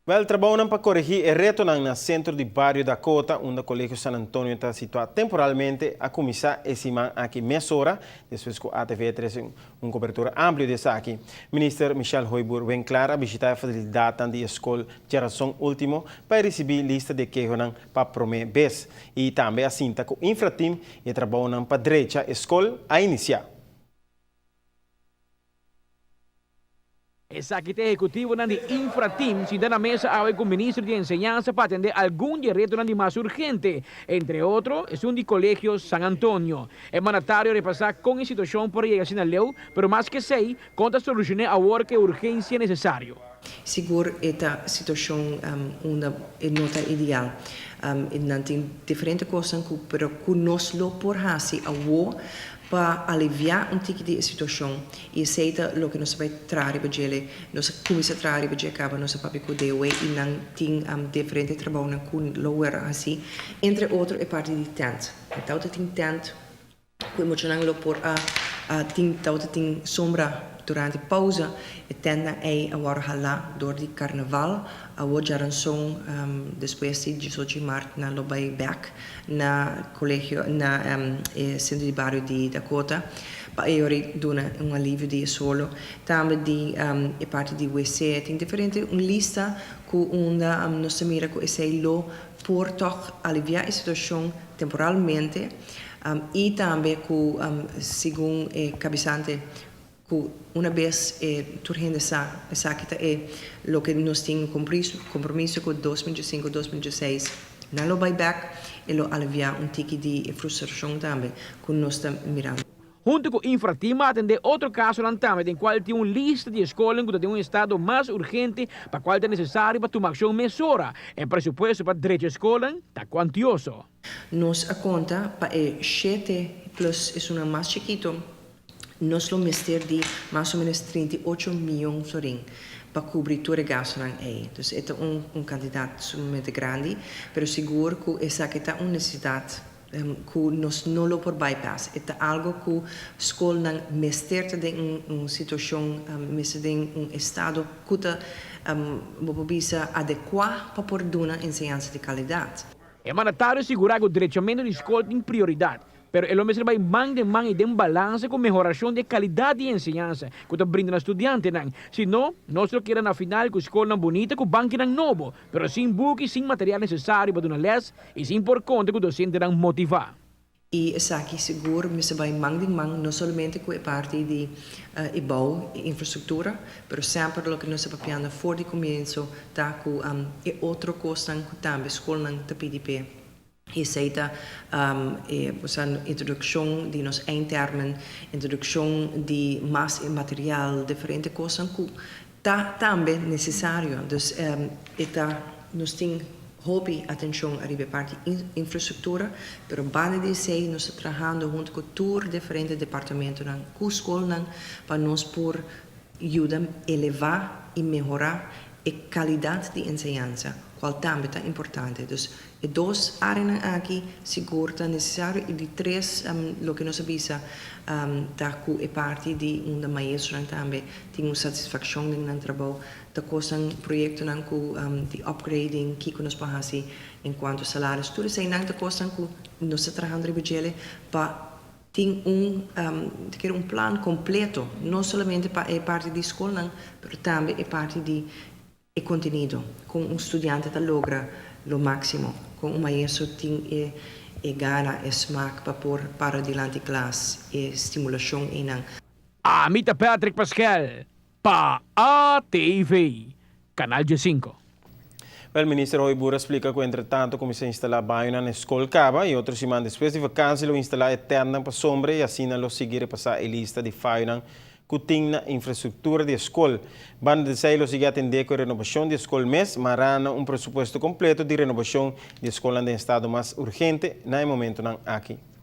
Wel, trabalham para corrigir o reto no centro de bairro Dakota, onde o Colégio San Antonio está situado temporalmente a começar esse mês aqui meia hora, depois que a ATV traz uma cobertura ampla desse aqui. O ministro Michel Hoibur vem claro a visitar a facilidade da escola geração último para receber lista de queixas para prometer bes e também assim que o infratim e trabalham para direita escola a iniciar. Essa aqui é executivo de Infratim, senta na mesa hoje com o ministro de Enseñanza para atender algum reto mais urgente. Entre outros, é de Colegio San Antonio. É mandatário repassar com a situação por llegar a leu, pero mais que sei, conta solucionar a hora que urgência necessário. Seguro esta situação uma nota ideal. Não tem diferentes coisas, pero conosco por hasi a para aliviar tipo de situação e aceita o que nós vai trazer para ele, nós começa a trazer para acaba nossa papi com dewe e não tem diferente trabalho com lower assim, entre outros é parte de tent. Então tem tent, que emocional por tem sombra durante pausa e tenda é a hora door die carnaval a geração depois de 18 de março na Lobby Back na colégio na centro de bairro de Dakota para eu dona alívio de solo também de e parte de WC tem diferente lista com nossa mira com esse lo por toch aliviar a situação temporalmente e também com segundo cabeçante que uma vez turhende essa que é o que nós temos compromisso com 2025-2016 na lo buyback e lo aliviar tipo de frustração também que nós estamos mirando. Junto com o Infratim, atender outro caso também, em qual tem uma lista de escolas que tem um estado mais urgente para qual é necessário para tomar ação mesura. O pressuposto para direito à escola está quantioso. Nós a conta para 7 plus é uma mais chiquito. Nós lo mister de mais ou menos 38 milhões para cobrir toda a gasto aí. Então, é candidato sumamente grande, mas seguro que essa que está uma necessidade que nós não lo por bypass. É algo que a escola não mister de uma situação, mister de estado que está adequado para por dar ensinança de qualidade. É mandatário assegurar que o direcionamento da escola tem prioridade. Pero el homem vai mão e tem balance com melhoração de qualidade de ensinança que está brindando estudiante. Se não, nós queremos na final que a escola bonita, que o banco novo, pero sem book e sem material necessário para uma les e sem por conta que o docente motivar. E essa aqui seguro, mas vai mão não somente com a parte de bau e infraestrutura, mas sempre o que nós papiando fora de começo, tá com outra coisa que também a escola não está pedindo. E aceita a introdução de nos eindtermen, introdução de mais material, diferentes coisas que está também necessário. Então, nós temos hobby, atenção, a parte de infraestrutura, mas banda de sei, nós estamos trabalhando junto com todos diferentes departamentos, com a escola, para nós por ajudar a elevar e melhorar a qualidade de ensinança, qual também é importante. Então, duas áreas aqui, seguro, é necessário, e de três, o que nós avisa, está com a parte de maestro também, tem uma satisfação no trabalho, da coisa, projeto de upgrading, que nós fazemos enquanto salários, tudo isso é uma coisa que nós estamos trabalhando para tem um plano completo, não somente para a parte de escola, mas também a parte de conteúdo, com um estudante que logra o máximo, com um maestro tem gana e smaak para adiante classe e estimulação e não. Amita Patrick Pascal, para ATV, Canal G5. O ministro Hoibur explica que, entretanto, começou a instalar banho na escola Caba e outras semanas depois de vacância, lo instalar eterna para sombra e assim lo seguir passar a lista de banho que tem na infraestrutura de escola. Banda de sair, lo sigue atender com a renovação de escola mês, marana pressuposto completo de renovação de escola em estado mais urgente no momento aqui.